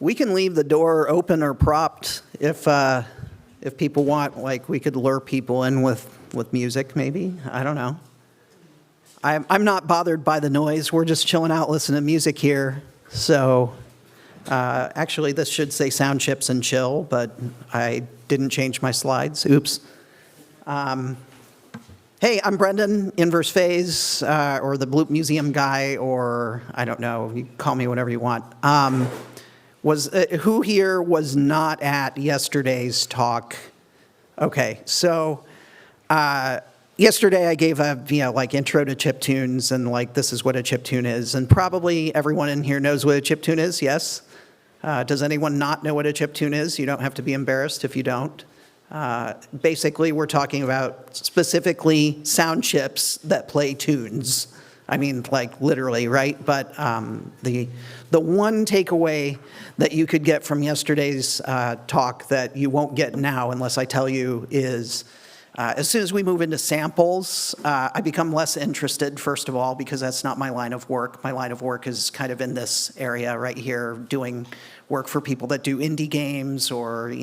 We can leave the door open or propped if people want. Like, we could lure people in with music, maybe. I don't know. I'm not bothered by the noise. We're just chilling out, listening to music here. So, actually, this should say sound chips and chill, but I didn't change my slides. Oops. Hey, I'm Brendan, Inverse Phase, or the Bloop Museum guy, or I don't know, you call me whatever you want. Who here was not at yesterday's talk? Okay, so yesterday I gave a intro to chiptunes and this is what a chiptune is, and probably everyone in here knows what a chiptune is. Yes? Does anyone not know what a chiptune is? You don't have to be embarrassed if you don't. Basically, we're talking about specifically sound chips that play tunes. I mean, literally, right? But the one takeaway that you could get from yesterday's talk that you won't get now unless I tell you is as soon as we move into samples, I become less interested, first of all, because that's not my line of work. My line of work is kind of in this area right here, doing work for people that do indie games or,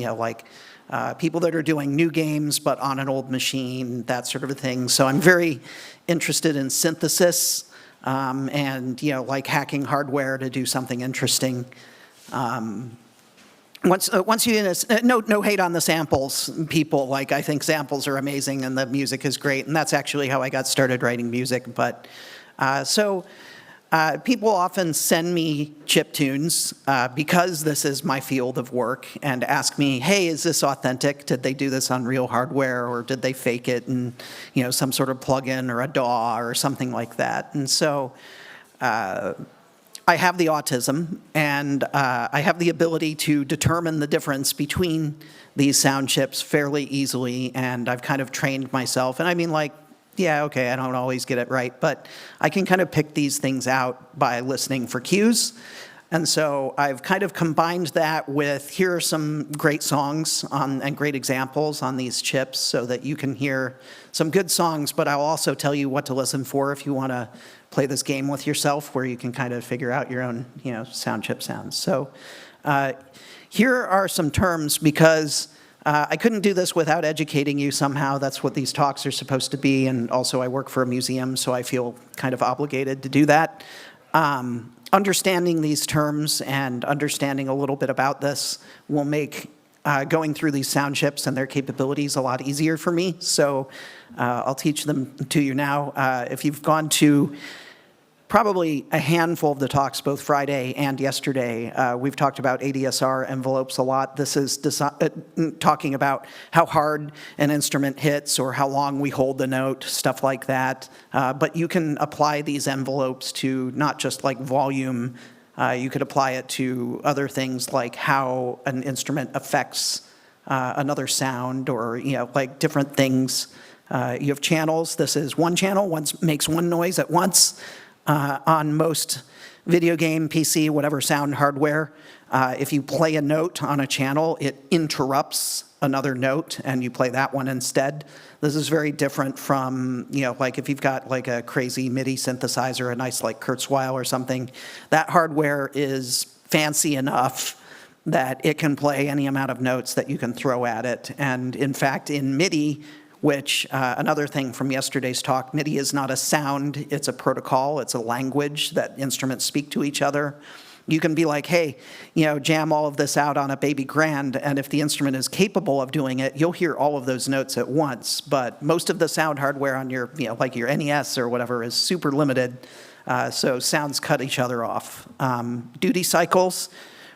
people that are doing new games but on an old machine, that sort of a thing. So I'm very interested in synthesis and hacking hardware to do something interesting. Once you no hate on the samples, people. I think samples are amazing and the music is great, and that's actually how I got started writing music. But people often send me chiptunes because this is my field of work and ask me, hey, is this authentic? Did they do this on real hardware, or did they fake it in some sort of plugin or a DAW or something like that? And so I have the autism, and I have the ability to determine the difference between these sound chips fairly easily, and I've kind of trained myself. And I mean, yeah, okay, I don't always get it right, but I can kind of pick these things out by listening for cues. And so I've kind of combined that with, here are some great songs and great examples on these chips so that you can hear some good songs, but I'll also tell you what to listen for if you want to play this game with yourself where you can kind of figure out your own, sound chip sounds. So here are some terms, because I couldn't do this without educating you somehow. That's what these talks are supposed to be, and also I work for a museum, so I feel kind of obligated to do that. Understanding these terms and understanding a little bit about this will make going through these sound chips and their capabilities a lot easier for me, so I'll teach them to you now. If you've gone to probably a handful of the talks, both Friday and yesterday, we've talked about ADSR envelopes a lot. This is talking about how hard an instrument hits or how long we hold the note, stuff like that. But you can apply these envelopes to not just volume. You could apply it to other things like how an instrument affects another sound, or different things. You have channels. This is one channel. One makes one noise at once. On most video game, PC, whatever sound hardware, if you play a note on a channel, it interrupts another note, and you play that one instead. This is very different from, if you've got a crazy MIDI synthesizer, a nice Kurzweil or something, that hardware is fancy enough that it can play any amount of notes that you can throw at it. And in fact, in MIDI, which another thing from yesterday's talk, MIDI is not a sound, it's a protocol, it's a language that instruments speak to each other. You can be like, hey, jam all of this out on a baby grand, and if the instrument is capable of doing it, you'll hear all of those notes at once. But most of the sound hardware on your, your NES or whatever is super limited, so sounds cut each other off. Duty cycles,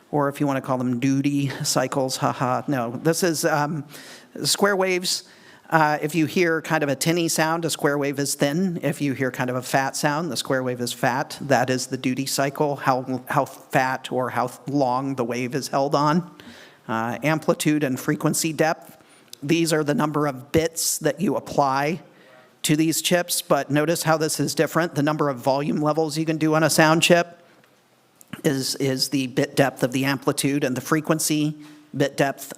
or if you want to call them duty cycles, haha, no. This is square waves. If you hear kind of a tinny sound, a square wave is thin. If you hear kind of a fat sound, the square wave is fat. That is the duty cycle, how fat or how long the wave is held on. Amplitude and frequency depth. These are the number of bits that you apply to these chips, but notice how this is different. The number of volume levels you can do on a sound chip is the bit depth of the amplitude, and the frequency bit depth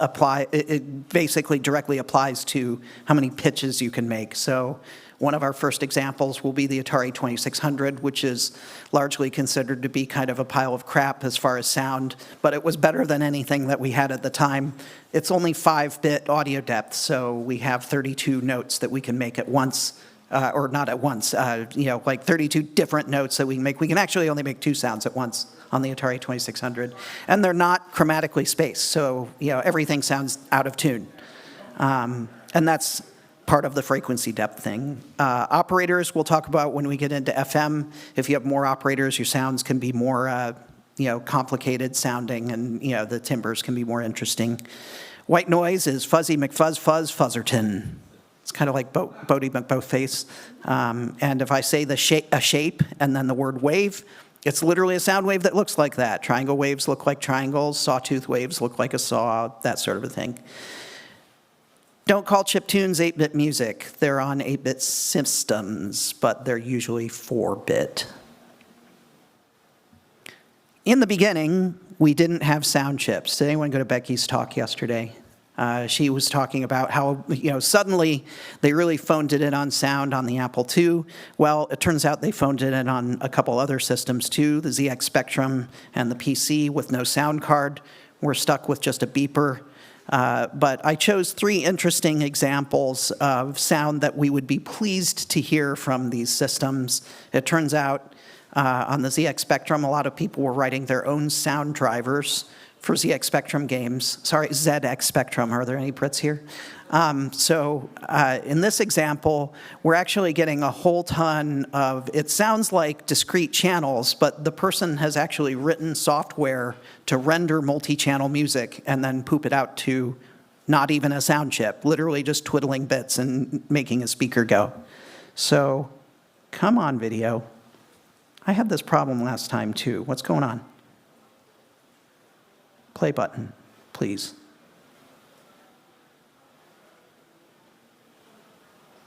it basically directly applies to how many pitches you can make. So one of our first examples will be the Atari 2600, which is largely considered to be kind of a pile of crap as far as sound, but it was better than anything that we had at the time. It's only 5-bit audio depth, so we have 32 notes that we can make at once, or not at once, like 32 different notes that we can make. We can actually only make 2 sounds at once on the Atari 2600, and they're not chromatically spaced, so everything sounds out of tune, and that's part of the frequency depth thing. Operators we'll talk about when we get into FM. If you have more operators, your sounds can be more complicated sounding, and the timbres can be more interesting. White noise is fuzzy McFuzz Fuzz Fuzzerton. It's kind of like Bodie McBoatface. And if I say a shape and then the word wave, it's literally a sound wave that looks like that. Triangle waves look like triangles. Sawtooth waves look like a saw, that sort of a thing. Don't call chiptunes 8-bit music. They're on 8-bit systems, but they're usually 4-bit. In the beginning, we didn't have sound chips. Did anyone go to Becky's talk yesterday? She was talking about how, suddenly they really phoned it in on sound on the Apple II. Well, it turns out they phoned it in on a couple other systems too, the ZX Spectrum and the PC with no sound card. We're stuck with just a beeper. But I chose 3 interesting examples of sound that we would be pleased to hear from these systems. It turns out on the ZX Spectrum, a lot of people were writing their own sound drivers for ZX Spectrum games. Sorry, ZX Spectrum. Are there any Brits here? So in this example, we're actually getting a whole ton of, it sounds like discrete channels, but the person has actually written software to render multi-channel music and then poop it out to not even a sound chip, literally just twiddling bits and making a speaker go. So come on, video. I had this problem last time too. What's going on? Play button, please.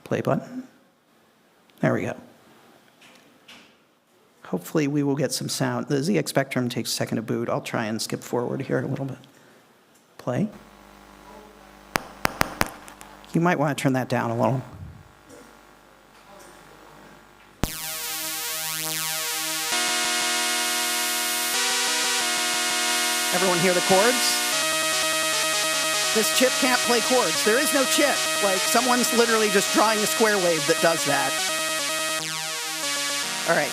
Play button. There we go. Hopefully we will get some sound. The ZX Spectrum takes a second to boot. I'll try and skip forward here a little bit. Play. You might want to turn that down a little. Everyone hear the chords? This chip can't play chords. There is no chip. Like, someone's literally just drawing a square wave that does that. All right,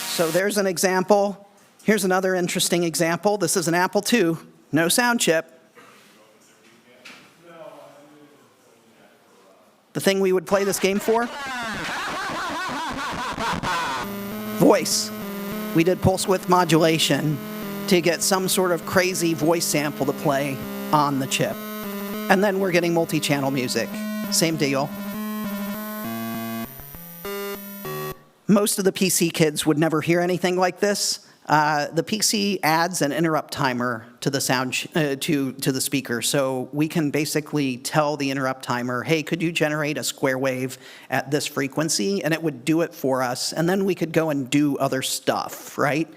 so there's an example. Here's another interesting example. This is an Apple II, no sound chip. The thing we would play this game for? Voice. We did pulse width modulation to get some sort of crazy voice sample to play on the chip. And then we're getting multi-channel music. Same deal. Most of the PC kids would never hear anything like this. The PC adds an interrupt timer to the sound to the speaker, so we can basically tell the interrupt timer, "Hey, could you generate a square wave at this frequency?" And it would do it for us, and then we could go and do other stuff, right?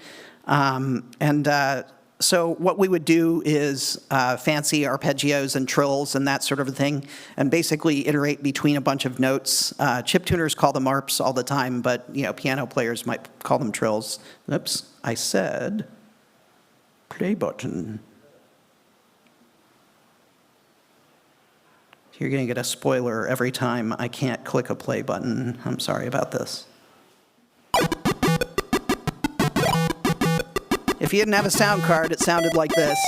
So what we would do is fancy arpeggios and trills and that sort of a thing, and basically iterate between a bunch of notes. Chip tuners call them arps all the time, but piano players might call them trills. Oops, I said play button. You're going to get a spoiler every time I can't click a play button. I'm sorry about this. If you didn't have a sound card, it sounded like this.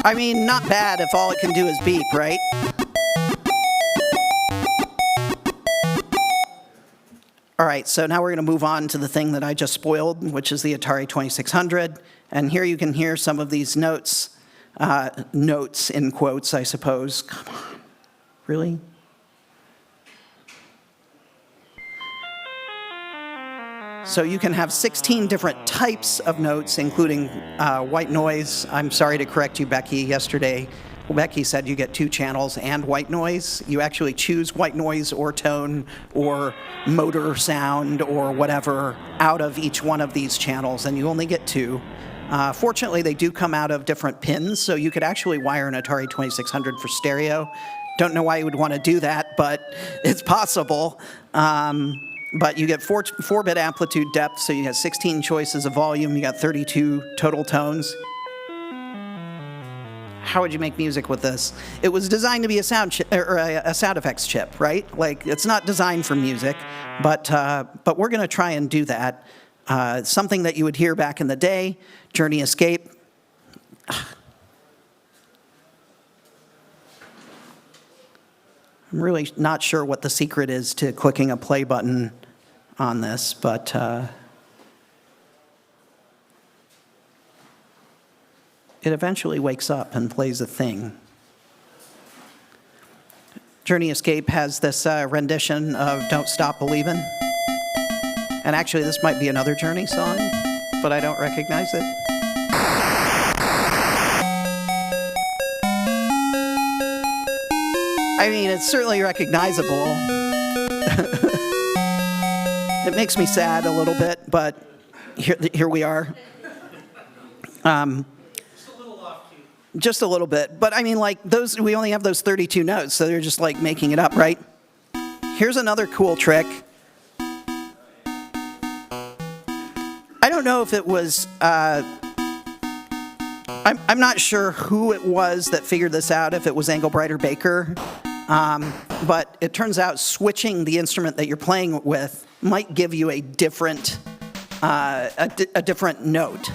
I mean, not bad if all it can do is beep, right? All right, so now we're going to move on to the thing that I just spoiled, which is the Atari 2600. And here you can hear some of these notes, notes in quotes, I suppose. Come on, really? So you can have 16 different types of notes, including white noise. I'm sorry to correct you, Becky, yesterday. Becky said you get 2 channels and white noise. You actually choose white noise or tone or motor sound or whatever out of each one of these channels, and you only get 2. Fortunately, they do come out of different pins, so you could actually wire an Atari 2600 for stereo. Don't know why you would want to do that, but it's possible. But you get 4-bit amplitude depth, so you have 16 choices of volume. You got 32 total tones. How would you make music with this? It was designed to be a sound effects chip, right? Like, it's not designed for music, but we're going to try and do that. Something that you would hear back in the day, Journey Escape. I'm really not sure what the secret is to clicking a play button on this, but it eventually wakes up and plays a thing. Journey Escape has this rendition of Don't Stop Believin'. And actually, this might be another Journey song, but I don't recognize it. I mean, it's certainly recognizable. It makes me sad a little bit, but here we are. Just a little bit. But I mean, like, we only have those 32 notes, so they're just like making it up, right? Here's another cool trick. I don't know if it was, I'm not sure who it was that figured this out, if it was Engelbreit or Becker, but it turns out switching the instrument that you're playing with might give you a different note.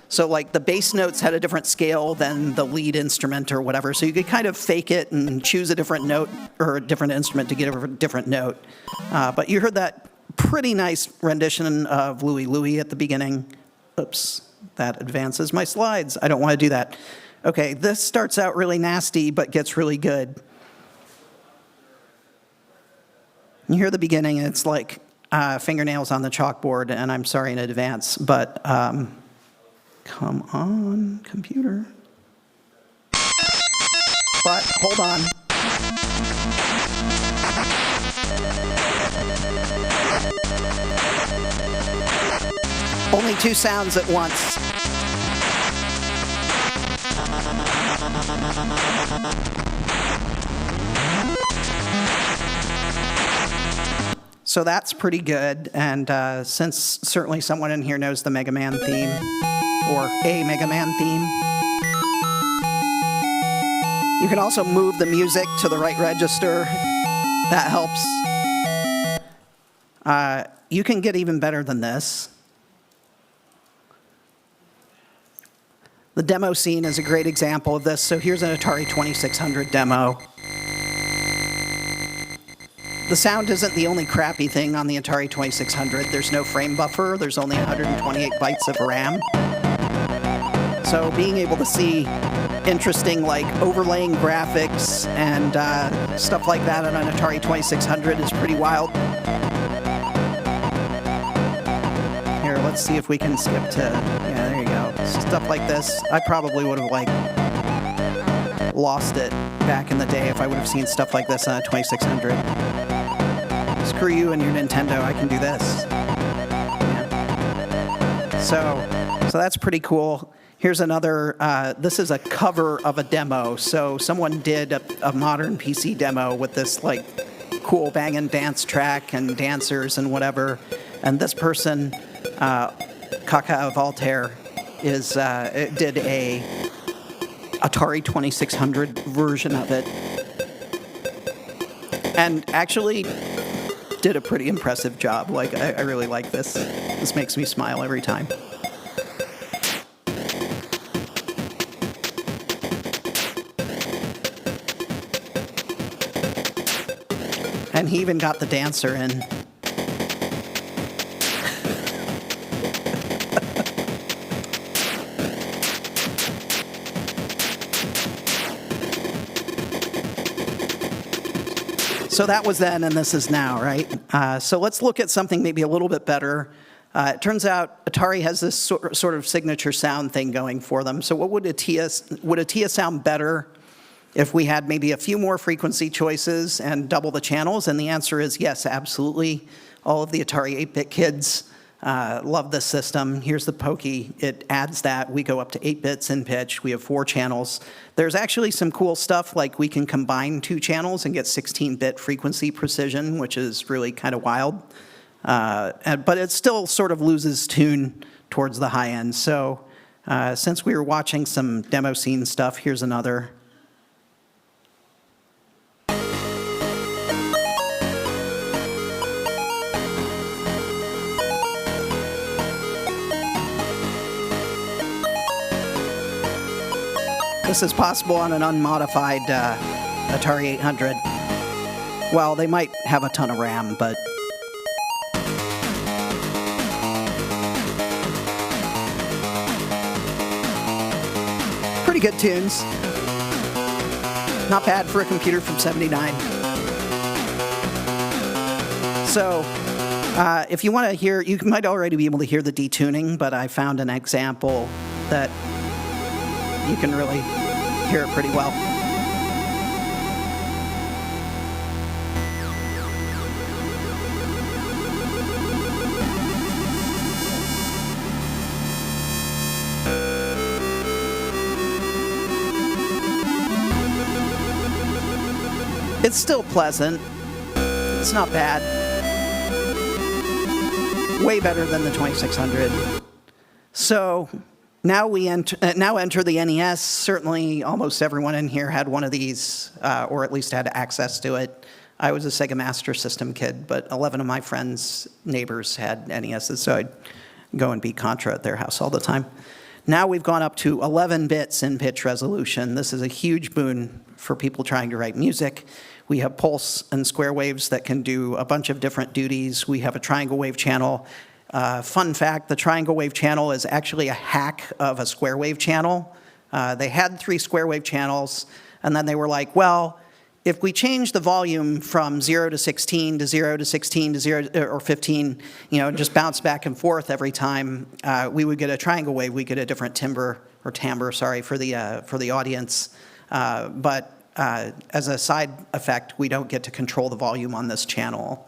So like the bass notes had a different scale than the lead instrument or whatever, so you could kind of fake it and choose a different note or a different instrument to get a different note. But you heard that pretty nice rendition of Louie Louie at the beginning. Oops, that advances my slides. I don't want to do that. Okay, this starts out really nasty but gets really good. You hear the beginning, and it's like fingernails on the chalkboard, and I'm sorry in advance, but come on, computer. But hold on. Only 2 sounds at once. So that's pretty good, and since certainly someone in here knows the Mega Man theme, or a Mega Man theme, you can also move the music to the right register. That helps. You can get even better than this. The demo scene is a great example of this. So here's an Atari 2600 demo. The sound isn't the only crappy thing on the Atari 2600. There's no frame buffer. There's only 128 bytes of RAM. So being able to see interesting, like, overlaying graphics and stuff like that on an Atari 2600 is pretty wild. Here, let's see if we can skip to, yeah, there you go. Stuff like this. I probably would have, like, lost it back in the day if I would have seen stuff like this on a 2600. Screw you and your Nintendo, I can do this. Yeah. So that's pretty cool. Here's another, this is a cover of a demo. So someone did a modern PC demo with this, like, cool bang and dance track and dancers and whatever. And this person, Kaka Voltaire, did a Atari 2600 version of it. And actually did a pretty impressive job. Like, I really like this. This makes me smile every time. And he even got the dancer in. So that was then, and this is now, right? So let's look at something maybe a little bit better. It turns out Atari has this sort of signature sound thing going for them. So what would a TIA sound better if we had maybe a few more frequency choices and double the channels? And the answer is yes, absolutely. All of the Atari 8-bit kids love this system. Here's the Pokey. It adds that. We go up to 8 bits in pitch. We have 4 channels. There's actually some cool stuff, like we can combine 2 channels and get 16-bit frequency precision, which is really kind of wild. But it still sort of loses tune towards the high end. So since we were watching some demo scene stuff, here's another. This is possible on an unmodified Atari 800. Well, they might have a ton of RAM, but pretty good tunes. Not bad for a computer from '79. So if you want to hear, you might already be able to hear the detuning, but I found an example that you can really hear it pretty well. It's still pleasant. It's not bad. Way better than the 2600. So now we enter the NES. Certainly, almost everyone in here had one of these, or at least had access to it. I was a Sega Master System kid, but 11 of my friends' neighbors had NESs, so I'd go and beat Contra at their house all the time. Now we've gone up to 11 bits in pitch resolution. This is a huge boon for people trying to write music. We have pulse and square waves that can do a bunch of different duties. We have a triangle wave channel. Fun fact, the triangle wave channel is actually a hack of a square wave channel. They had 3 square wave channels, and then they were like, well, if we change the volume from 0 to 16 to 0 to 16 to 0 or 15, just bounce back and forth every time, we would get a triangle wave. We get a different timbre for the audience. But as a side effect, we don't get to control the volume on this channel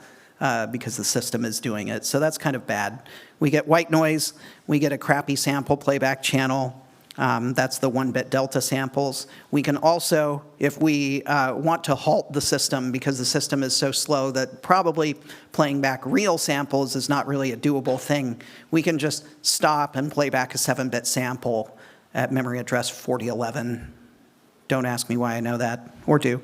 because the system is doing it. So that's kind of bad. We get white noise. We get a crappy sample playback channel. That's the 1-bit delta samples. We can also, if we want to halt the system because the system is so slow that probably playing back real samples is not really a doable thing, we can just stop and play back a 7-bit sample at memory address 4011. Don't ask me why I know that, or do.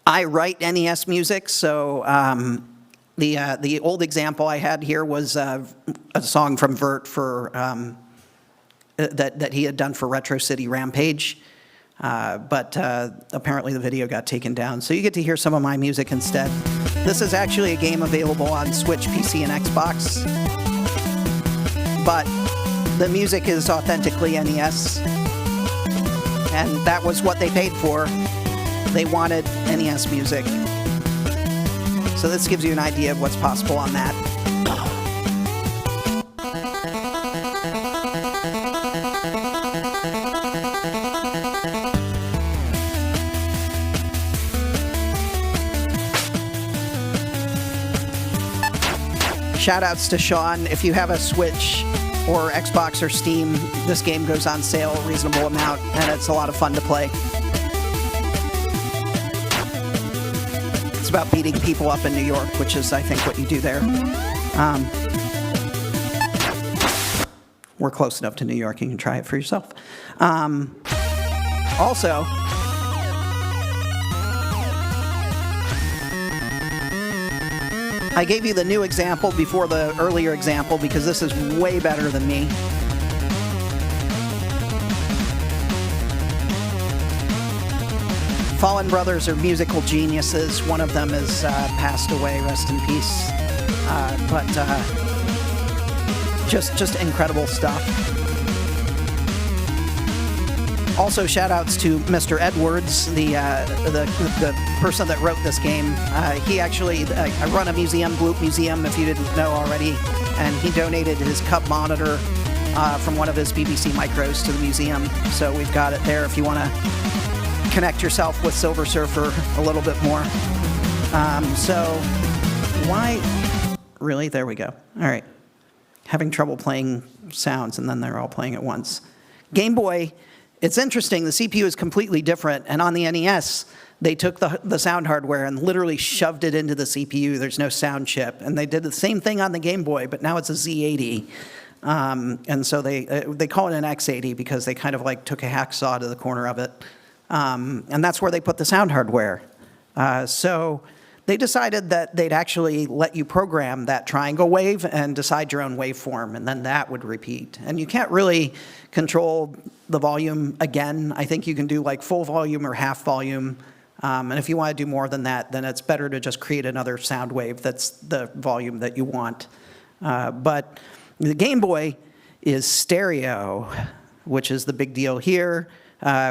I write NES music, so the old example I had here was a song from Vert for that he had done for Retro City Rampage, but apparently the video got taken down. So you get to hear some of my music instead. This is actually a game available on Switch, PC, and Xbox, but the music is authentically NES, and that was what they paid for. They wanted NES music. So this gives you an idea of what's possible on that. Shoutouts to Sean. If you have a Switch or Xbox or Steam, this game goes on sale a reasonable amount, and it's a lot of fun to play. It's about beating people up in New York, which is, I think, what you do there. We're close enough to New York, you can try it for yourself. Also, I gave you the new example before the earlier example because this is way better than me. Fallen Brothers are musical geniuses. One of them has passed away, rest in peace. But just incredible stuff. Also, shout-outs to Mr. Edwards, the person that wrote this game. He actually, I run a museum, Bloop Museum, if you didn't know already, and he donated his Cub monitor from one of his BBC micros to the museum. So we've got it there if you want to connect yourself with Silver Surfer a little bit more. So why? Really? There we go. All right. Having trouble playing sounds, and then they're all playing at once. Game Boy, it's interesting. The CPU is completely different. And on the NES, they took the sound hardware and literally shoved it into the CPU. There's no sound chip. And they did the same thing on the Game Boy, but now it's a Z80. And so they call it an X80 because they kind of like took a hacksaw to the corner of it. And that's where they put the sound hardware. So they decided that they'd actually let you program that triangle wave and decide your own waveform, and then that would repeat. And you can't really control the volume again. I think you can do like full volume or half volume. And if you want to do more than that, then it's better to just create another sound wave that's the volume that you want. But the Game Boy is stereo, which is the big deal here.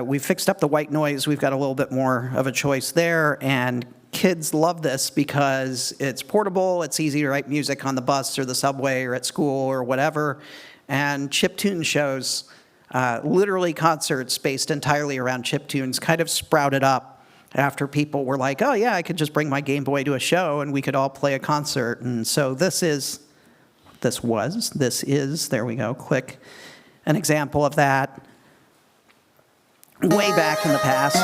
We fixed up the white noise. We've got a little bit more of a choice there, and kids love this because it's portable, it's easy to write music on the bus or the subway or at school or whatever, and chiptune shows, literally concerts based entirely around chiptunes, kind of sprouted up after people were like, oh yeah, I could just bring my Game Boy to a show and we could all play a concert. And so this is, there we go, click, an example of that. Way back in the past.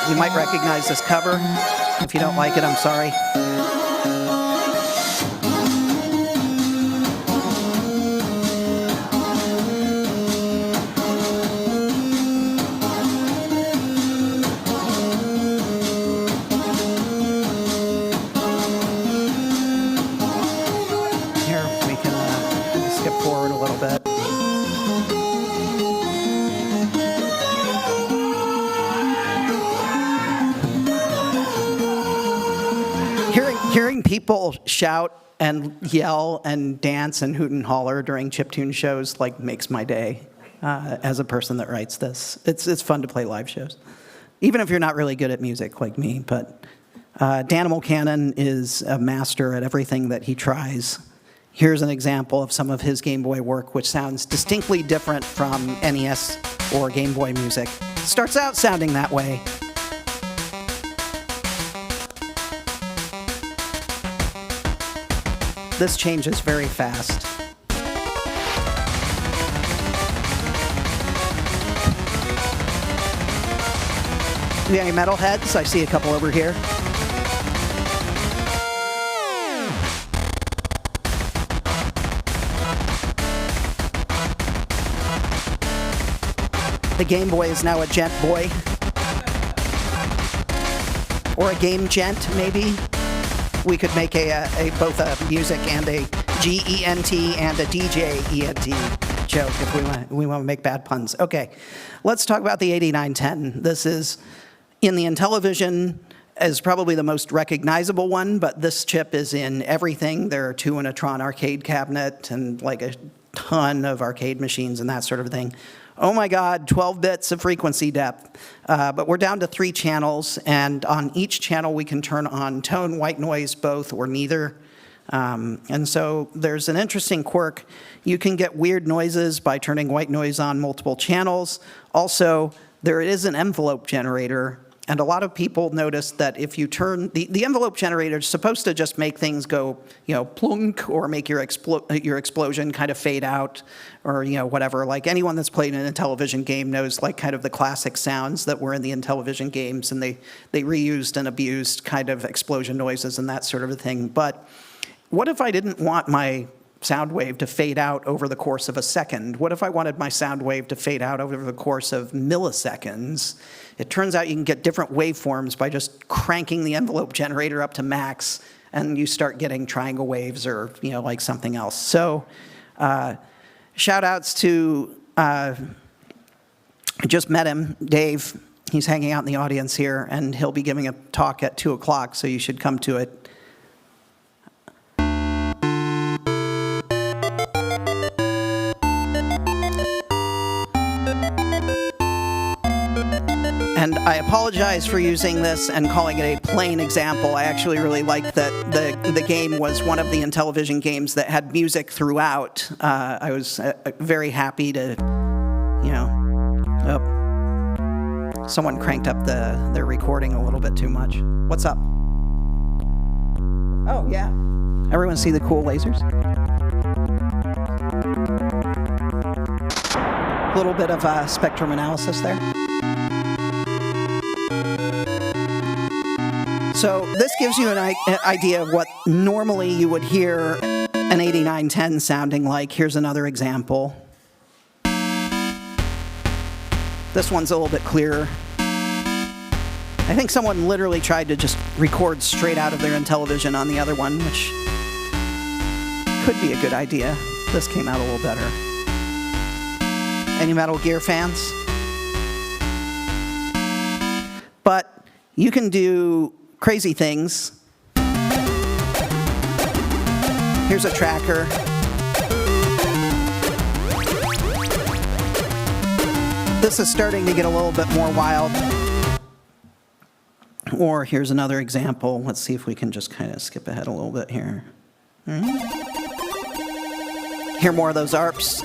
You might recognize this cover. If you don't like it, I'm sorry. Here, we can skip forward a little bit. Hearing people shout and yell and dance and hoot and holler during chiptune shows like makes my day as a person that writes this. It's fun to play live shows, even if you're not really good at music like me. But Danimal Cannon is a master at everything that he tries. Here's an example of some of his Game Boy work, which sounds distinctly different from NES or Game Boy music. Starts out sounding that way. This changes very fast. Do any metalheads? I see a couple over here. The Game Boy is now a Gent Boy. Or a Game Gent, maybe. We could make both a music and a G-E-N-T and a DJ-E-N-T joke if we want to make bad puns. Okay, let's talk about the 8910. This is in the Intellivision is probably the most recognizable one, but this chip is in everything. There are 2 in a Tron arcade cabinet and like a ton of arcade machines and that sort of thing. Oh my God, 12 bits of frequency depth. But we're down to 3 channels, and on each channel we can turn on tone, white noise, both, or neither. And so there's an interesting quirk. You can get weird noises by turning white noise on multiple channels. Also, there is an envelope generator. And a lot of people notice that if you turn, the envelope generator is supposed to just make things go, plunk, or make your explosion kind of fade out, or, whatever. Like anyone that's played in a television game knows like kind of the classic sounds that were in the Intellivision games, and they reused and abused kind of explosion noises and that sort of a thing. But what if I didn't want my sound wave to fade out over the course of a second? What if I wanted my sound wave to fade out over the course of milliseconds? It turns out you can get different waveforms by just cranking the envelope generator up to max, and you start getting triangle waves or like something else. So shout outs to, I just met him, Dave. He's hanging out in the audience here, and he'll be giving a talk at 2 o'clock, so you should come to it. And I apologize for using this and calling it a plain example. I actually really liked that the game was one of the Intellivision games that had music throughout. I was very happy to, someone cranked up their recording a little bit too much. What's up? Oh, yeah. Everyone see the cool lasers? A little bit of spectrum analysis there. So this gives you an idea of what normally you would hear an 8910 sounding like. Here's another example. This one's a little bit clearer. I think someone literally tried to just record straight out of their Intellivision on the other one, which could be a good idea. This came out a little better. Any Metal Gear fans? But you can do crazy things. Here's a tracker. This is starting to get a little bit more wild. Or here's another example. Let's see if we can just kind of skip ahead a little bit here. Hear more of those ARPs.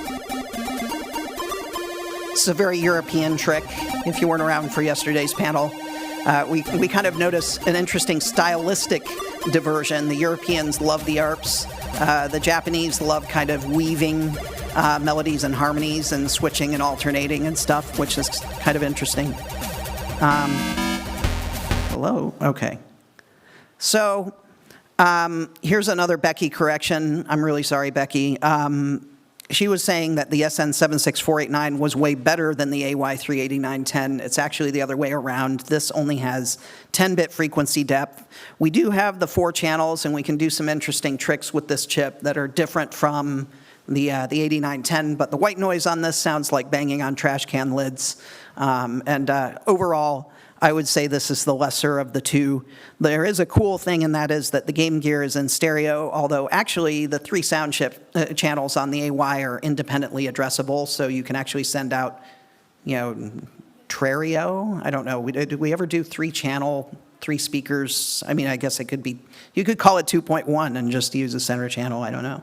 This is a very European trick. If you weren't around for yesterday's panel, we kind of notice an interesting stylistic diversion. The Europeans love the ARPs. The Japanese love kind of weaving melodies and harmonies and switching and alternating and stuff, which is kind of interesting. Hello? Okay. So here's another Becky correction. I'm really sorry, Becky. She was saying that the SN76489 was way better than the AY38910. It's actually the other way around. This only has 10-bit frequency depth. We do have the 4 channels, and we can do some interesting tricks with this chip that are different from the 8910, but the white noise on this sounds like banging on trash can lids. Overall, I would say this is the lesser of the two. There is a cool thing, and that is that the Game Gear is in stereo, although actually the 3 sound chip channels on the AY are independently addressable, so you can actually send out, Trario? I don't know. Did we ever do 3-channel, 3 speakers? I mean, I guess it could be, you could call it 2.1 and just use a center channel. I don't know.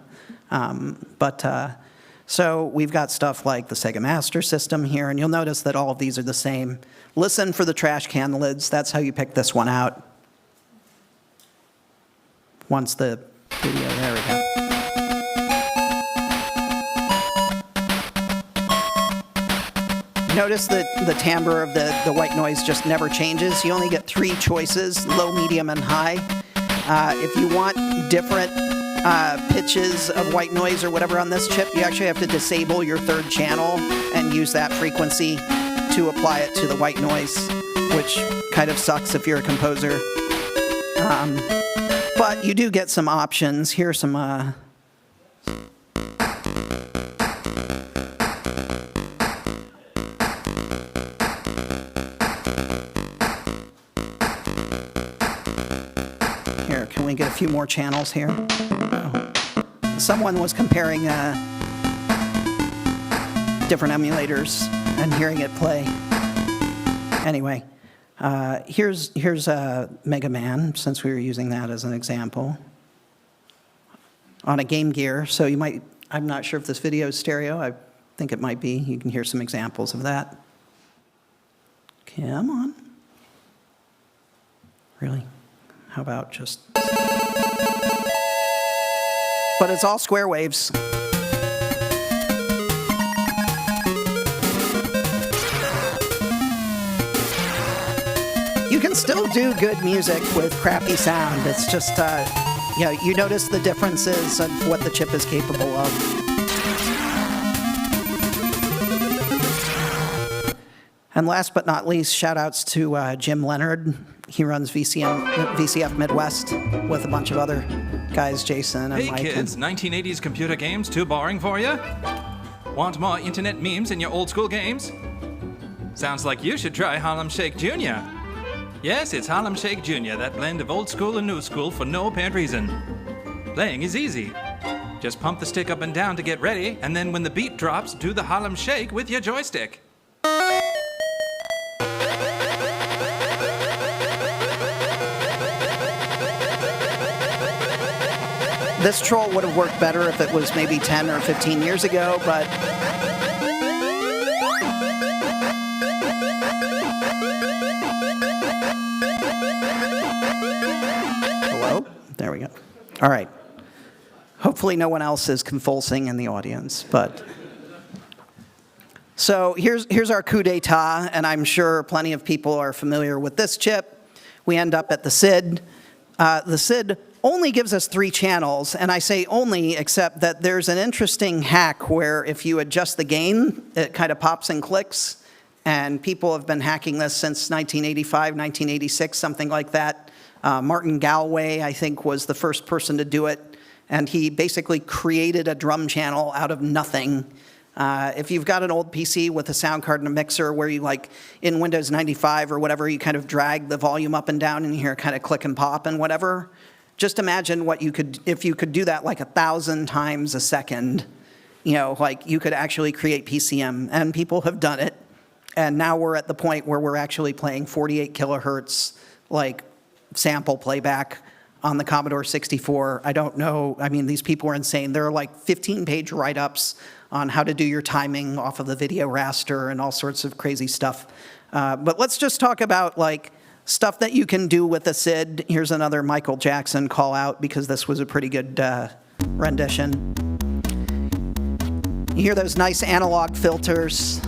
So we've got stuff like the Sega Master System here, and you'll notice that all of these are the same. Listen for the trash can lids. That's how you pick this one out. Once the video, there we go. Notice that the timbre of the white noise just never changes. You only get 3 choices, low, medium, and high. If you want different pitches of white noise or whatever on this chip, you actually have to disable your 3rd channel and use that frequency to apply it to the white noise, which kind of sucks if you're a composer. But you do get some options. Here's some here, can we get a few more channels here? Someone was comparing different emulators and hearing it play. Anyway, here's Mega Man, since we were using that as an example, on a Game Gear. So you might, I'm not sure if this video is stereo. I think it might be. You can hear some examples of that. Come on. Really? How about just... But it's all square waves. You can still do good music with crappy sound. It's just, you notice the differences of what the chip is capable of. And last but not least, shout outs to Jim Leonard. He runs VCF Midwest with a bunch of other guys, Jason and Mike. Hey kids, 1980s computer games too boring for you? Want more internet memes in your old school games? Sounds like you should try Harlem Shake Jr. Yes, it's Harlem Shake Jr., that blend of old school and new school for no apparent reason. Playing is easy. Just pump the stick up and down to get ready, and then when the beat drops, do the Harlem Shake with your joystick. This troll would have worked better if it was maybe 10 or 15 years ago, but hello? There we go. All right. Hopefully no one else is convulsing in the audience, but so here's our coup d'etat, and I'm sure plenty of people are familiar with this chip. We end up at the SID. The SID only gives us 3 channels, and I say only except that there's an interesting hack where if you adjust the gain, it kind of pops and clicks, and people have been hacking this since 1985, 1986, something like that. Martin Galway, I think, was the first person to do it, and he basically created a drum channel out of nothing. If you've got an old PC with a sound card and a mixer where you, like, in Windows 95 or whatever, you kind of drag the volume up and down and you hear kind of click and pop and whatever, just imagine what you could, if you could do that like 1,000 times a second, you know, like you could actually create PCM, and people have done it. And now we're at the point where we're actually playing 48 kilohertz, like, sample playback on the Commodore 64. I don't know, I mean, these people are insane. There are like 15-page write-ups on how to do your timing off of the video raster and all sorts of crazy stuff. But let's just talk about like stuff that you can do with a SID. Here's another Michael Jackson call out because this was a pretty good rendition. You hear those nice analog filters.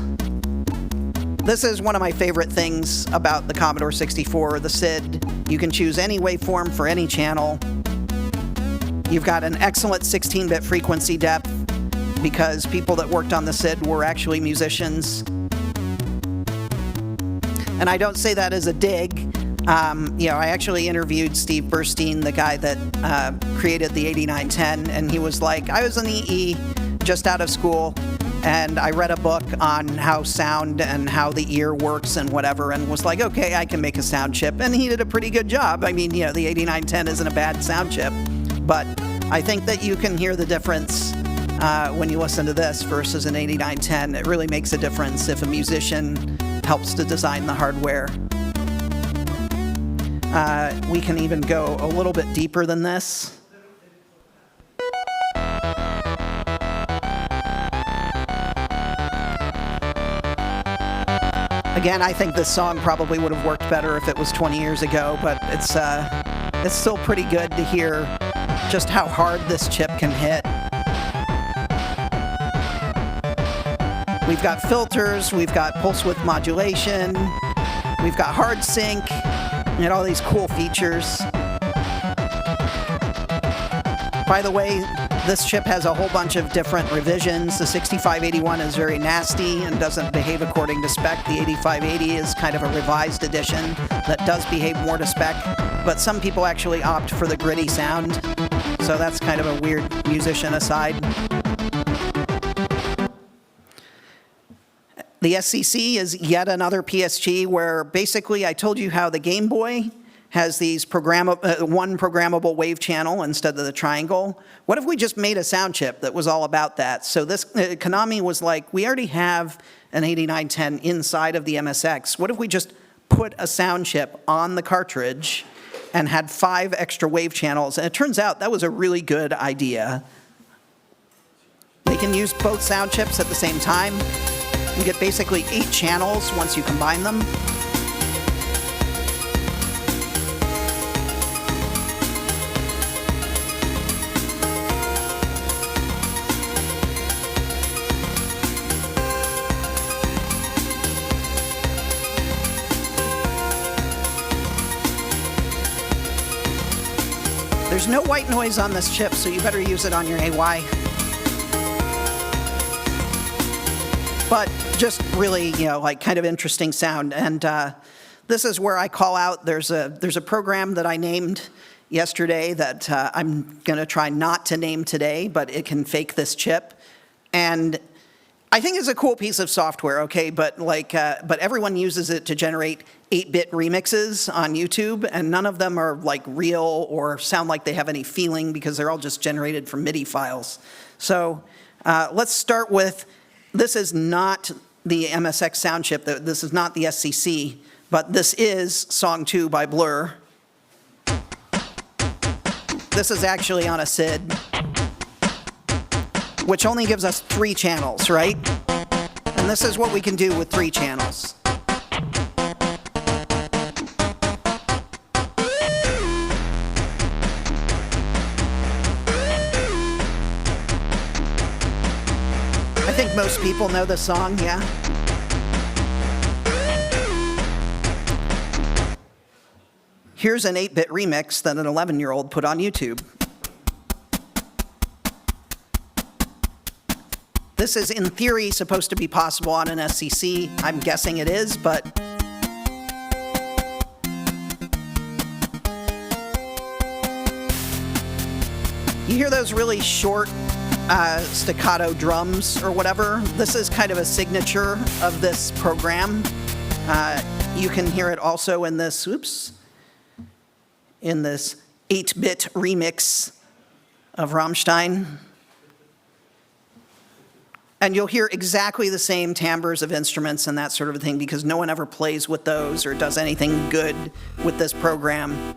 This is one of my favorite things about the Commodore 64, the SID. You can choose any waveform for any channel. You've got an excellent 16-bit frequency depth, because people that worked on the SID were actually musicians. And I don't say that as a dig. You know, I actually interviewed Steve Burstein, the guy that created the 8910, and he was like, I was an EE just out of school, and I read a book on how sound and how the ear works and whatever, and was like, okay, I can make a sound chip. And he did a pretty good job. I mean, you know, the 8910 isn't a bad sound chip, but I think that you can hear the difference when you listen to this versus an 8910. It really makes a difference if a musician helps to design the hardware. We can even go a little bit deeper than this. Again, I think this song probably would have worked better if it was 20 years ago, but it's still pretty good to hear just how hard this chip can hit. We've got filters, we've got pulse width modulation, we've got hard sync, and all these cool features. By the way, this chip has a whole bunch of different revisions. The 6581 is very nasty and doesn't behave according to spec. The 8580 is kind of a revised edition that does behave more to spec, but some people actually opt for the gritty sound, so that's kind of a weird musician aside. The SCC is yet another PSG where basically I told you how the Game Boy has these one programmable wave channel instead of the triangle. What if we just made a sound chip that was all about that? So this Konami was like, we already have an 8910 inside of the MSX. What if we just put a sound chip on the cartridge and had 5 extra wave channels? And it turns out that was a really good idea. They can use both sound chips at the same time. You get basically 8 channels once you combine them. There's no white noise on this chip, so you better use it on your AY. But just really, you know, like kind of interesting sound. And this is where I call out, there's a program that I named yesterday that I'm gonna try not to name today, but it can fake this chip. And I think it's a cool piece of software, okay, but like, but everyone uses it to generate 8-bit remixes on YouTube, and none of them are like real or sound like they have any feeling because they're all just generated from MIDI files. So let's start with, this is not the MSX sound chip, this is not the SCC, but this is Song 2 by Blur. This is actually on a SID, which only gives us 3 channels, right? And this is what we can do with 3 channels. I think most people know this song, yeah? Here's an 8-bit remix that an 11-year-old put on YouTube. This is, in theory, supposed to be possible on an SCC. I'm guessing it is, but you hear those really short staccato drums or whatever? This is kind of a signature of this program. You can hear it also in this, in this 8-bit remix of Rammstein. And you'll hear exactly the same timbres of instruments and that sort of thing because no one ever plays with those or does anything good with this program.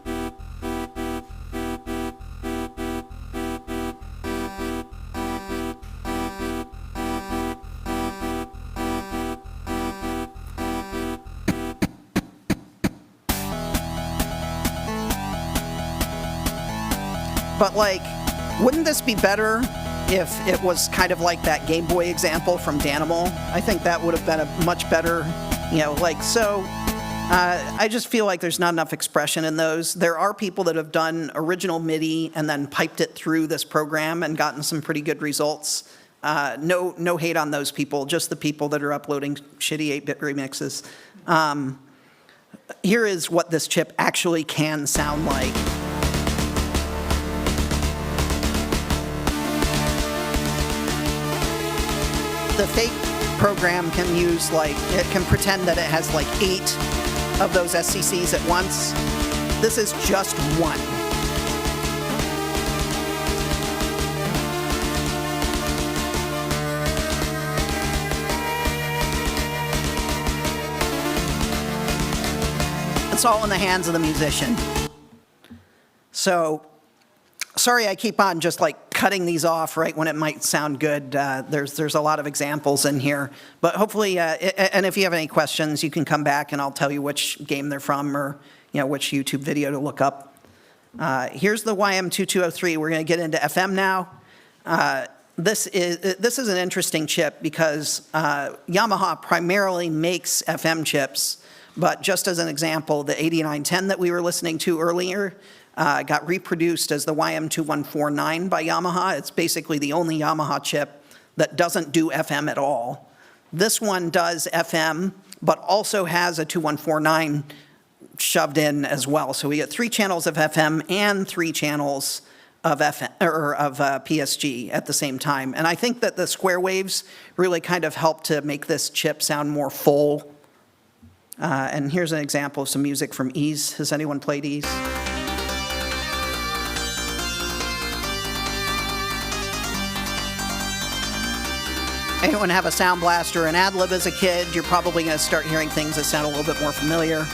But like, wouldn't this be better if it was kind of like that Game Boy example from Danimal? I think that would have been a much better, I just feel like there's not enough expression in those. There are people that have done original MIDI and then piped it through this program and gotten some pretty good results. No hate on those people, just the people that are uploading shitty 8-bit remixes. Here is what this chip actually can sound like. The fake program can use it can pretend that it has 8 of those SCCs at once. This is just one. It's all in the hands of the musician. So, sorry I keep on just cutting these off right when it might sound good. There's a lot of examples in here. But hopefully, and if you have any questions, you can come back and I'll tell you which game they're from or which YouTube video to look up. Here's the YM2203. We're going to get into FM now. This is an interesting chip because Yamaha primarily makes FM chips. But just as an example, the 8910 that we were listening to earlier got reproduced as the YM2149 by Yamaha. It's basically the only Yamaha chip that doesn't do FM at all. This one does FM, but also has a 2149 shoved in as well. So we get 3 channels of FM and 3 channels of PSG at the same time. And I think that the square waves really kind of help to make this chip sound more full. And here's an example of some music from Ease. Has anyone played Ease? Anyone have a Sound Blaster or an Ad Lib as a kid? You're probably going to start hearing things that sound a little bit more familiar.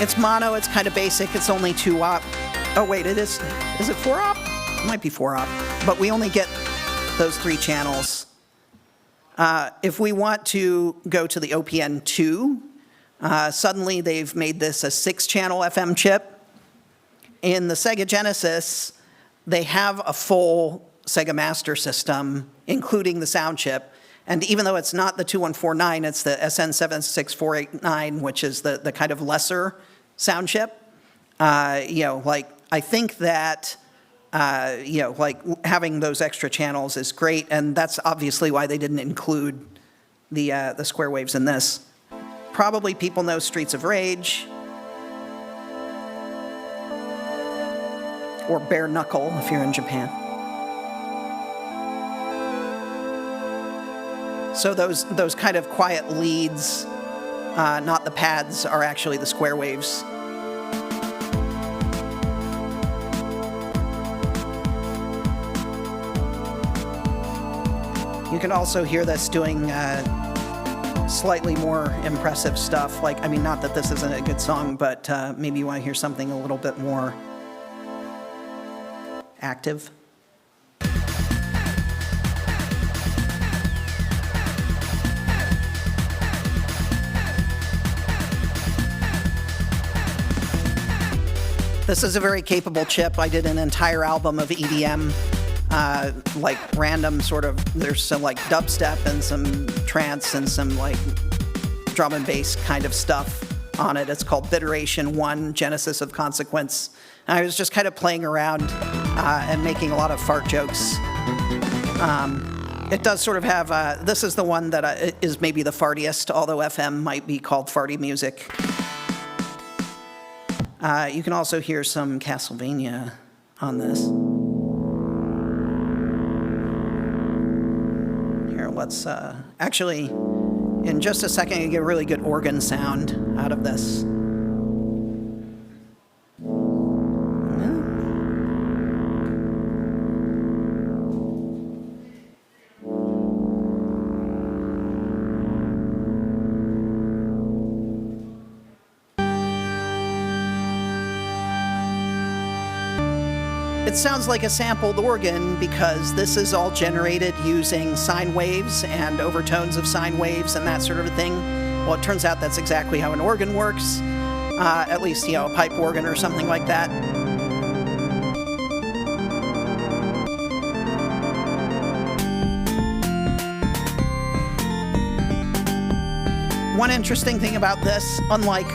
It's mono, it's kind of basic, it's only 2-op. Oh wait, it is it 4-op? It might be 4-op, but we only get those 3 channels. If we want to go to the OPN2, suddenly they've made this a 6-channel FM chip. In the Sega Genesis, they have a full Sega Master System, including the sound chip. And even though it's not the 2149, it's the SN76489, which is the kind of lesser sound chip. I think that, having those extra channels is great, and that's obviously why they didn't include the square waves in this. Probably people know Streets of Rage. Or Bare Knuckle, if you're in Japan. So those kind of quiet leads, not the pads, are actually the square waves. You can also hear this doing slightly more impressive stuff. Like, I mean, not that this isn't a good song, but maybe you want to hear something a little bit more active. This is a very capable chip. I did an entire album of EDM, like random sort of, there's some like dubstep and some trance and some like drum and bass kind of stuff on it. It's called Biteration 1, Genesis of Consequence. And I was just kind of playing around and making a lot of fart jokes. It does sort of have, this is the one that is maybe the fartiest, although FM might be called farty music. You can also hear some Castlevania on this. Here, let's actually, in just a second, you get a really good organ sound out of this. It sounds like a sampled organ because this is all generated using sine waves and overtones of sine waves and that sort of a thing. Well, it turns out that's exactly how an organ works, at least, a pipe organ or something like that. One interesting thing about this, unlike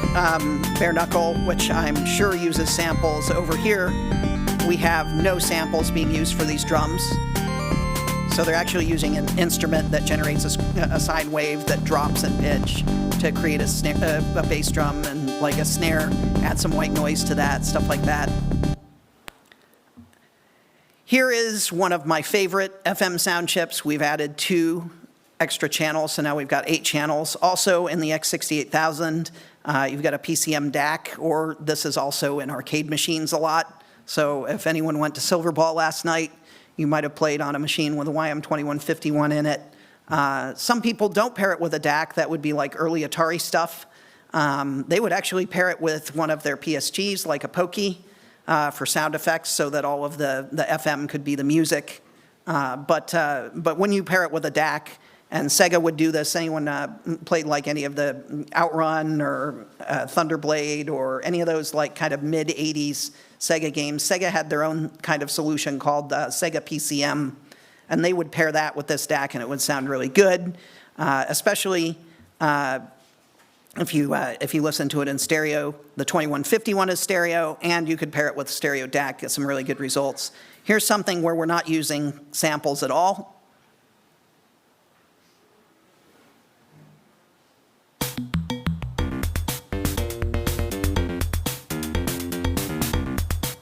Bare Knuckle, which I'm sure uses samples, over here we have no samples being used for these drums. So they're actually using an instrument that generates a sine wave that drops in pitch to create a bass drum and like a snare, add some white noise to that, stuff like that. Here is one of my favorite FM sound chips. We've added 2 extra channels, so now we've got 8 channels. Also in the X68000, you've got a PCM DAC, or this is also in arcade machines a lot. So if anyone went to Silver Ball last night, you might have played on a machine with a YM2151 in it. Some people don't pair it with a DAC. That would be like early Atari stuff. They would actually pair it with one of their PSGs, like a Pokey, for sound effects, so that all of the FM could be the music. But when you pair it with a DAC, and Sega would do this, anyone played like any of the Outrun or Thunderblade or any of those like kind of mid-'80s Sega games, Sega had their own kind of solution called Sega PCM, and they would pair that with this DAC and it would sound really good, especially if you listen to it in stereo. The 2151 is stereo, and you could pair it with stereo DAC, get some really good results. Here's something where we're not using samples at all.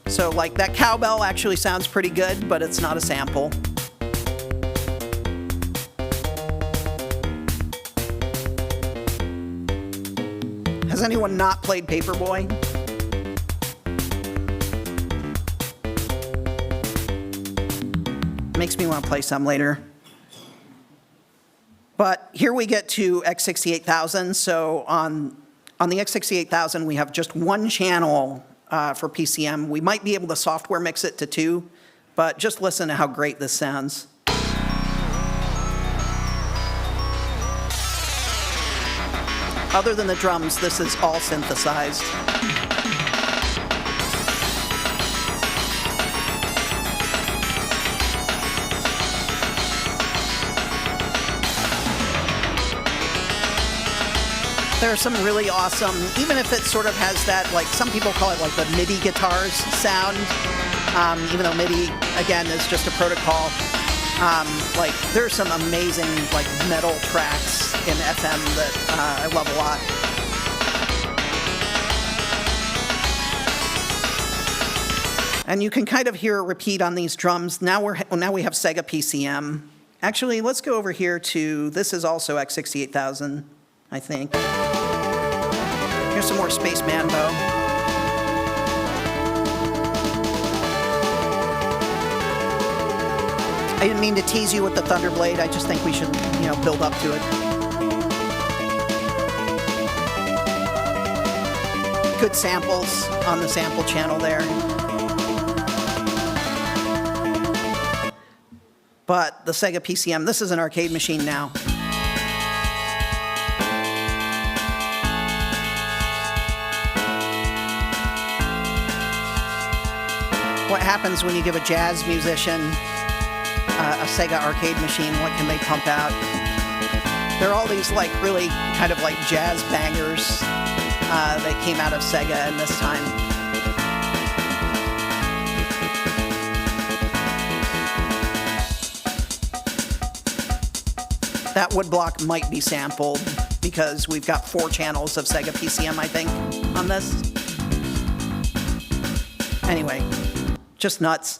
So like that cowbell actually sounds pretty good, but it's not a sample. Has anyone not played Paperboy? Makes me want to play some later. But here we get to X68000. So on the X68000, we have just 1 channel for PCM. We might be able to software mix it to 2, but just listen to how great this sounds. Other than the drums, this is all synthesized. There are some really awesome, even if it sort of has that, like some people call it like the MIDI guitars sound, even though MIDI, again, is just a protocol. Like there's some amazing like metal tracks in FM that I love a lot. And you can kind of hear a repeat on these drums. Now we have Sega PCM. Actually, let's go over here to, this is also X68000, I think. Here's some more Space Manbo. I didn't mean to tease you with the Thunderblade. I just think we should, build up to it. Good samples on the sample channel there. But the Sega PCM, this is an arcade machine now. What happens when you give a jazz musician a Sega arcade machine? What can they pump out? There are all these like really kind of like jazz bangers that came out of Sega in this time. That woodblock might be sampled because we've got 4 channels of Sega PCM, I think, on this. Anyway, just nuts.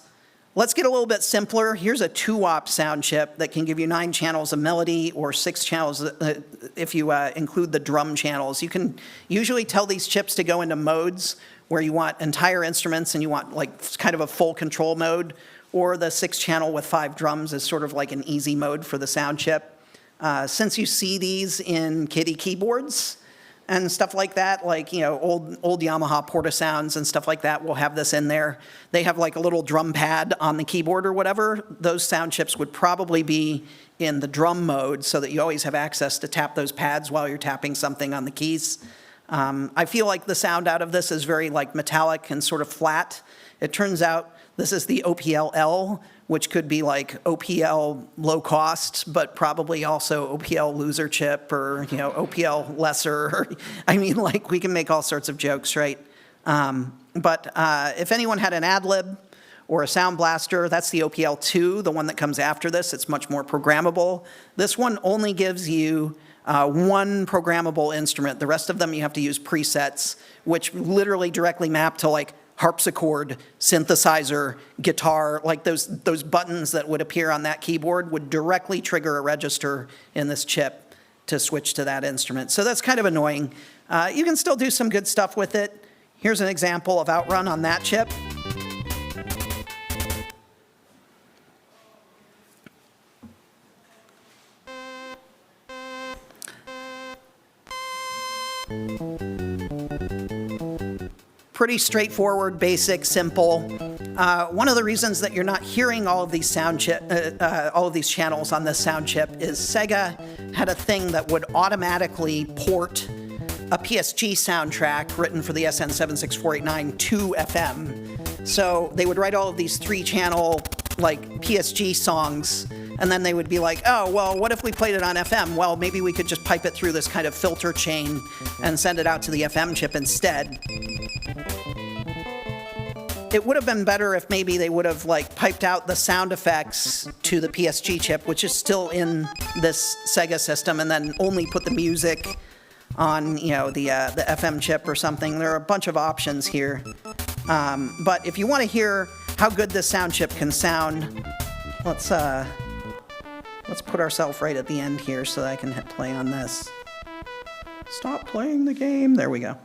Let's get a little bit simpler. Here's a 2-op sound chip that can give you 9 channels of melody or 6 channels if you include the drum channels. You can usually tell these chips to go into modes where you want entire instruments and you want like kind of a full control mode, or the 6-channel with 5 drums is sort of like an easy mode for the sound chip. Since you see these in kiddie keyboards and stuff like that, like, you know, old Yamaha Portasounds and stuff like that will have this in there. They have like a little drum pad on the keyboard or whatever. Those sound chips would probably be in the drum mode so that you always have access to tap those pads while you're tapping something on the keys. I feel like the sound out of this is very like metallic and sort of flat. It turns out this is the OPL-L, which could be like OPL low cost, but probably also OPL loser chip, or, you know, OPL lesser. I mean, like, we can make all sorts of jokes, right? But if anyone had an ad-lib or a sound blaster, that's the OPL2, the one that comes after this. It's much more programmable. This one only gives you 1 programmable instrument. The rest of them you have to use presets, which literally directly map to like harpsichord, synthesizer, guitar. Like those buttons that would appear on that keyboard would directly trigger a register in this chip to switch to that instrument. So that's kind of annoying. You can still do some good stuff with it. Here's an example of outrun on that chip. Pretty straightforward, basic, simple. One of the reasons that you're not hearing all of these all of these channels on this sound chip is Sega had a thing that would automatically port a PSG soundtrack written for the SN76489 to FM. So they would write all of these 3-channel like PSG songs, and then they would be like, oh, well, what if we played it on FM? Well, maybe we could just pipe it through this kind of filter chain and send it out to the FM chip instead. It would have been better if maybe they would have like piped out the sound effects to the PSG chip, which is still in this Sega system, and then only put the music on, you know, the FM chip or something. There are a bunch of options here. But if you want to hear how good this sound chip can sound, let's put ourselves right at the end here so that I can hit play on this. Stop playing the game. There we go.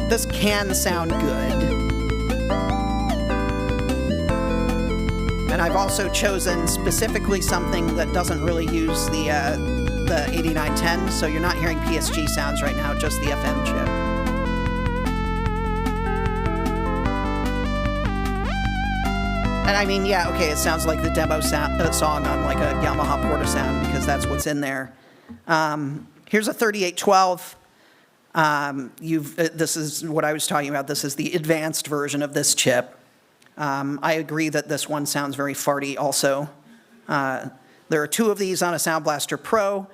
This can sound good. And I've also chosen specifically something that doesn't really use the 8910, so you're not hearing PSG sounds right now, just the FM chip. And I mean, yeah, okay, it sounds like the demo song on like a Yamaha Portasound because that's what's in there. Here's a 3812. This is what I was talking about. This is the advanced version of this chip. I agree that this one sounds very farty also. There are 2 of these on a Sound Blaster Pro.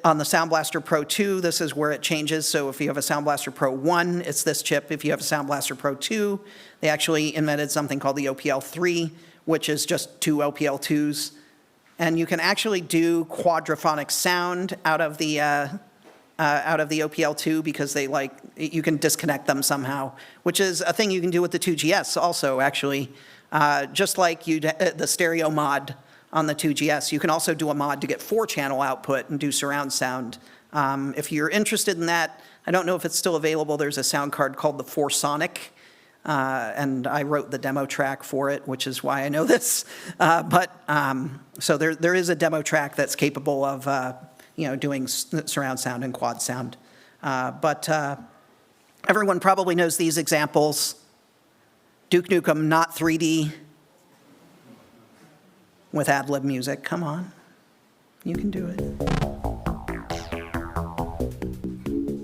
On the Sound Blaster Pro 2, this is where it changes. So if you have a Sound Blaster Pro 1, it's this chip. If you have a Sound Blaster Pro 2, they actually invented something called the OPL3, which is just 2 OPL2s. And you can actually do quadraphonic sound out of the OPL2 because they you can disconnect them somehow, which is a thing you can do with the 2GS also, actually. Just like the stereo mod on the 2GS, you can also do a mod to get 4-channel output and do surround sound. If you're interested in that, I don't know if it's still available. There's a sound card called the 4Sonic, and I wrote the demo track for it, which is why I know this. So there is a demo track that's capable of doing surround sound and quad sound. But everyone probably knows these examples. Duke Nukem, not 3D, with ad-lib music. Come on, you can do it.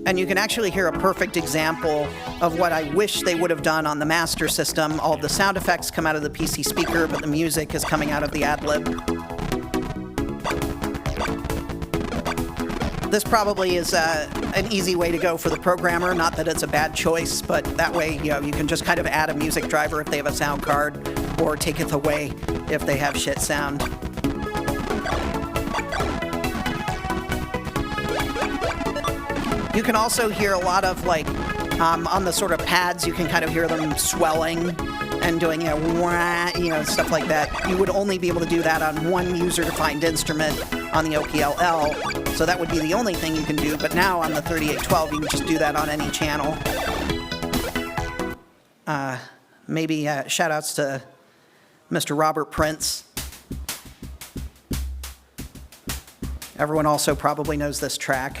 And you can actually hear a perfect example of what I wish they would have done on the master system. All the sound effects come out of the PC speaker, but the music is coming out of the ad-lib. This probably is an easy way to go for the programmer. Not that it's a bad choice, but that way, you can just kind of add a music driver if they have a sound card, or take it away if they have shit sound. You can also hear a lot of, like, on the sort of pads, you can kind of hear them swelling and doing, wah, stuff like that. You would only be able to do that on one user-defined instrument on the OPLL, so that would be the only thing you can do. But now on the 3812, you can just do that on any channel. Maybe shout-outs to Mr. Robert Prince. Everyone also probably knows this track.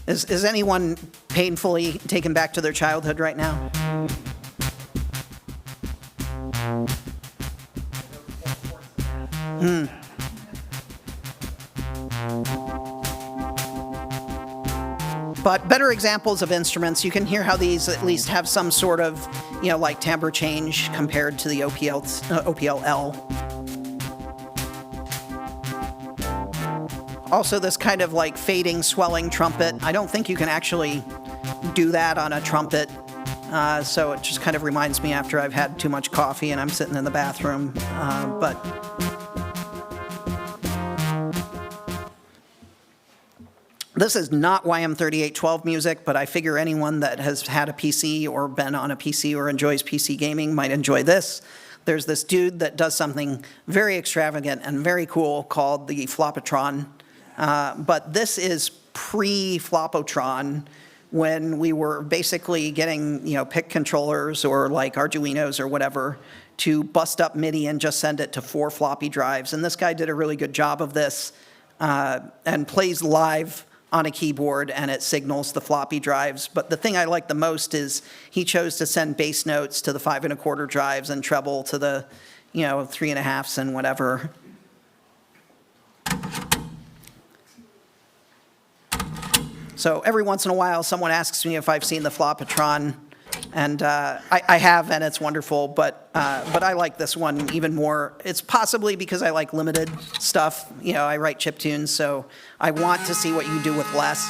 Is anyone painfully taken back to their childhood right now? But better examples of instruments, you can hear how these at least have some sort of, like timbre change compared to the OPLL. Also, this kind of like fading, swelling trumpet. I don't think you can actually do that on a trumpet. So it just kind of reminds me after I've had too much coffee and I'm sitting in the bathroom. But this is not YM3812 music, but I figure anyone that has had a PC or been on a PC or enjoys PC gaming might enjoy this. There's this dude that does something very extravagant and very cool called the Flopatron. But this is pre-Flopotron, when we were basically getting, PIC controllers or like Arduinos or whatever to bust up MIDI and just send it to 4 floppy drives. And this guy did a really good job of this and plays live on a keyboard, and it signals the floppy drives. But the thing I like the most is he chose to send bass notes to the 5 1/4 drives and treble to the, 3 1/2s and whatever. So every once in a while, someone asks me if I've seen the Flopatron, and I have, and it's wonderful. But I like this one even more. It's possibly because I like limited stuff. I write chiptunes, so I want to see what you do with less.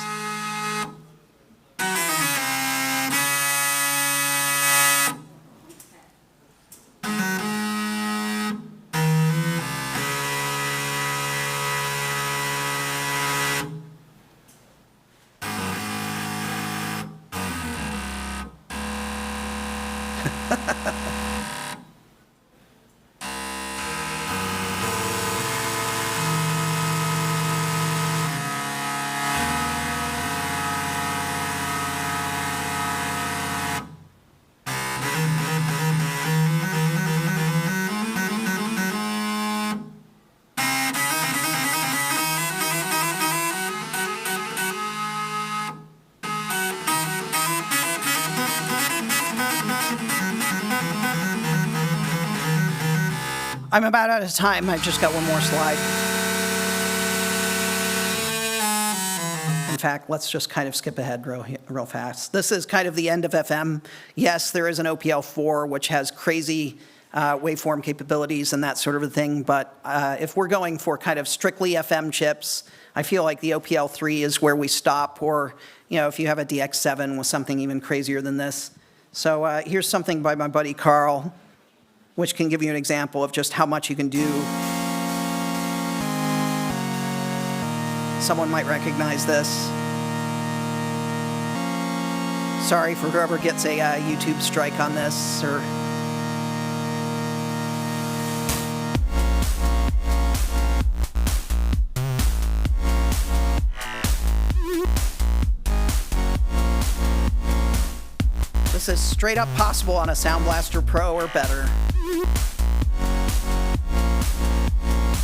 I'm about out of time. I've just got one more slide. In fact, let's just kind of skip ahead real fast. This is kind of the end of FM. Yes, there is an OPL4, which has crazy waveform capabilities and that sort of a thing. But if we're going for kind of strictly FM chips, I feel like the OPL3 is where we stop. Or, if you have a DX7 with something even crazier than this. So here's something by my buddy Carl, which can give you an example of just how much you can do. Someone might recognize this. Sorry for whoever gets a YouTube strike on this, or this is straight up possible on a Sound Blaster Pro or better.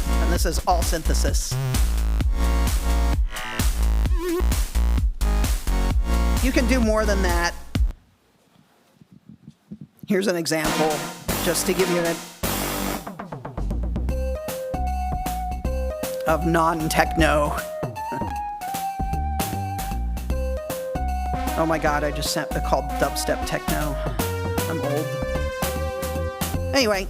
And this is all synthesis. You can do more than that. Here's an example, just to give you of non-techno. Oh my God, I just sent a called dubstep techno. I'm old. Anyway,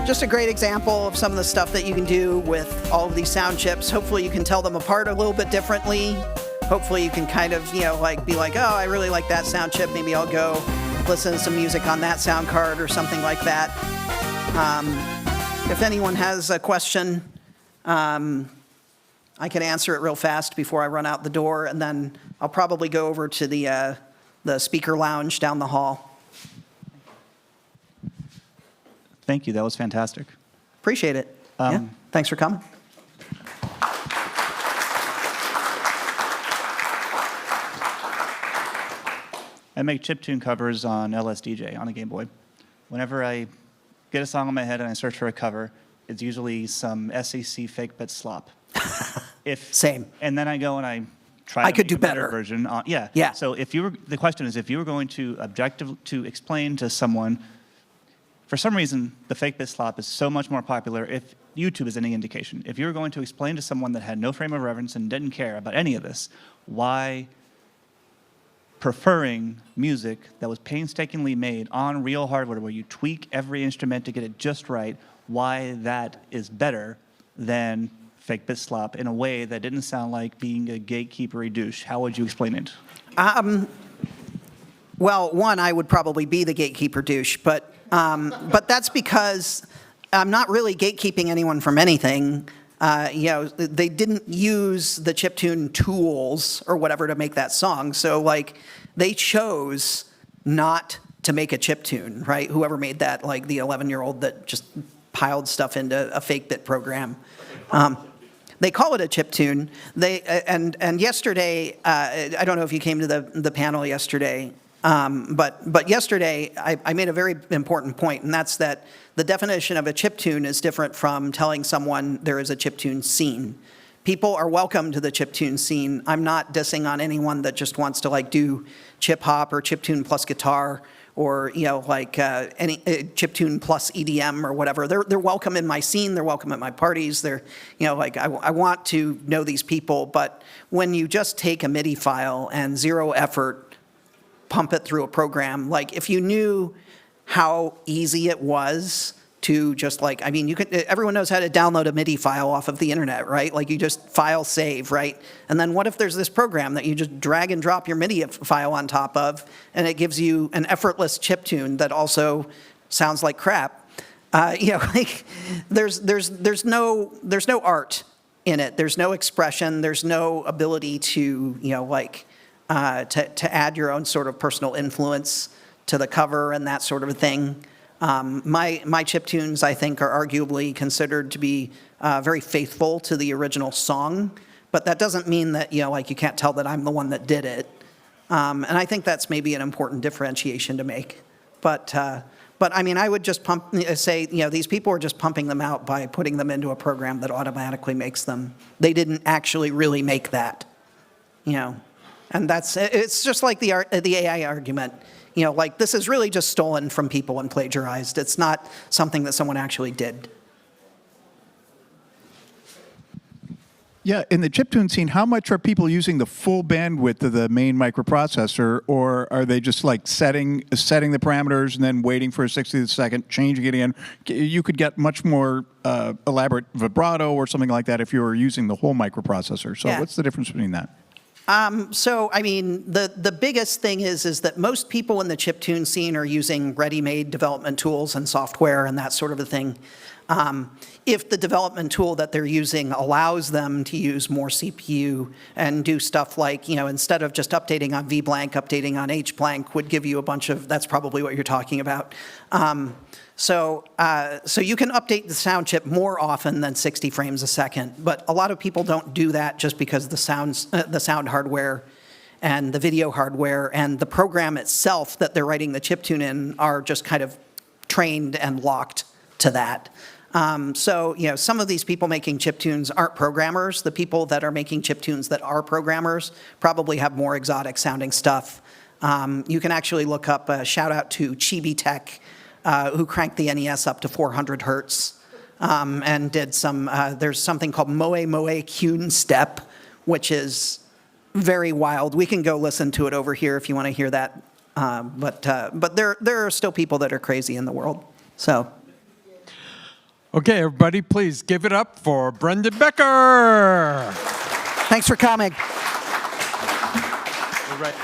just a great example of some of the stuff that you can do with all of these sound chips. Hopefully you can tell them apart a little bit differently. Hopefully you can kind of, like be like, oh, I really like that sound chip. Maybe I'll go listen to some music on that sound card or something like that. If anyone has a question, I can answer it real fast before I run out the door, and then I'll probably go over to the speaker lounge down the hall. Thank you. That was fantastic. Appreciate it. Yeah. Thanks for coming. I make chiptune covers on LSDJ on a Game Boy. Whenever I get a song in my head and I search for a cover, it's usually some SEC fake bit slop. Same. And then I go and I try I to could make do a better better. version. Yeah. Yeah. So the question is, if you were going to explain to someone, for some reason, the fake bit slop is so much more popular, if YouTube is any indication. If you were going to explain to someone that had no frame of reference and didn't care about any of this, why preferring music that was painstakingly made on real hardware where you tweak every instrument to get it just right, why that is better than fake bit slop in a way that didn't sound like being a gatekeepery douche. How would you explain it? Well, one, I would probably be the gatekeeper douche, but that's because I'm not really gatekeeping anyone from anything. They didn't use the chiptune tools or whatever to make that song. So, they chose not to make a chiptune, right? Whoever made that, the 11-year-old that just piled stuff into a fake bit program. They call it a chiptune. And yesterday, I don't know if you came to the panel yesterday, but yesterday I made a very important point, and that's that the definition of a chiptune is different from telling someone there is a chiptune scene. People are welcome to the chiptune scene. I'm not dissing on anyone that just wants to do chip hop or chiptune plus guitar or any chiptune plus EDM or whatever. They're welcome in my scene. They're welcome at my parties. They're I want to know these people. But when you just take a MIDI file and zero effort pump it through a program, if you knew how easy it was to just everyone knows how to download a MIDI file off of the internet, right? You just file save, right? And then what if there's this program that you just drag and drop your MIDI file on top of, and it gives you an effortless chiptune that also sounds like crap? There's no art in it. There's no expression. There's no ability to to add your own sort of personal influence to the cover and that sort of thing. My chiptunes, I think, are arguably considered to be very faithful to the original song, but that doesn't mean that you can't tell that I'm the one that did it. And I think that's maybe an important differentiation to make. But I would just say these people are just pumping them out by putting them into a program that automatically makes them. They didn't actually really make that, And it's just like the AI argument. This is really just stolen from people and plagiarized. It's not something that someone actually did. Yeah, in the chiptune scene, how much are people using the full bandwidth of the main microprocessor, or are they just setting the parameters and then waiting for a 60th second, changing it in? You could get much more elaborate vibrato or something like that if you were using the whole microprocessor. So what's the difference between that? The biggest thing is that most people in the chiptune scene are using ready-made development tools and software and that sort of a thing. If the development tool that they're using allows them to use more CPU and do stuff instead of just updating on VBlank, updating on HBlank would give you a bunch of, that's probably what you're talking about. So you can update the sound chip more often than 60 frames a second, but a lot of people don't do that just because the sound hardware and the video hardware and the program itself that they're writing the chiptune in are just kind of trained and locked to that. So, some of these people making chiptunes aren't programmers. The people that are making chiptunes that are programmers probably have more exotic sounding stuff. You can actually look up a shout out to Chibi Tech, who cranked the NES up to 400 hertz and did some, there's something called Moe Moe Kyun Step, which is very wild. We can go listen to it over here if you want to hear that. But there are still people that are crazy in the world. So. Okay, everybody, please give it up for Brendan Becker. Thanks for coming. We're ready.